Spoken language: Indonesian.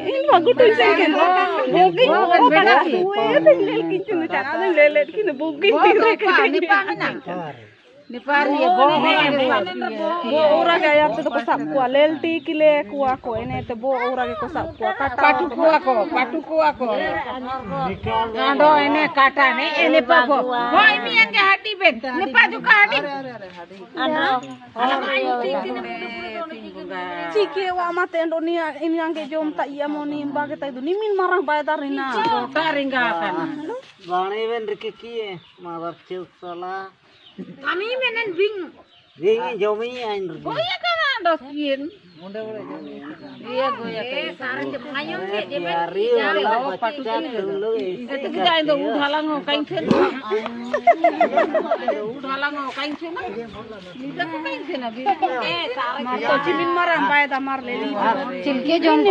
ini bagus tuh sih kan. Booking oh pada suwe tinggal kitchen cara ada lelet kini booking Ni pamina. Ni pari bo ora gaya tuh kosak kuah lelti kile kuah ko ini tuh bo ora ke kosak kuah kata patuku ako. Ado ini kata ini papo. Ho ini yang ke hati bet. Ni paju ka hati. Cike wa mate Indonesia ini yang ke jom tak iya mau nimba kita itu nimin marah bayatarina. Taringa kan. Bani ben rikiki mawar cila. Kami menen bing. Ringi jomi ain rugi. Goya kan ando skin. Iya goya kan. Sarang de ngayong de de ben. Yari wala paccat dulu. Itu kita itu udhalang kain sen. Udhalang kain sen. Nida ko kain sen abi. Sarang Mato cimin marah bayatar mar leli. Cilke jom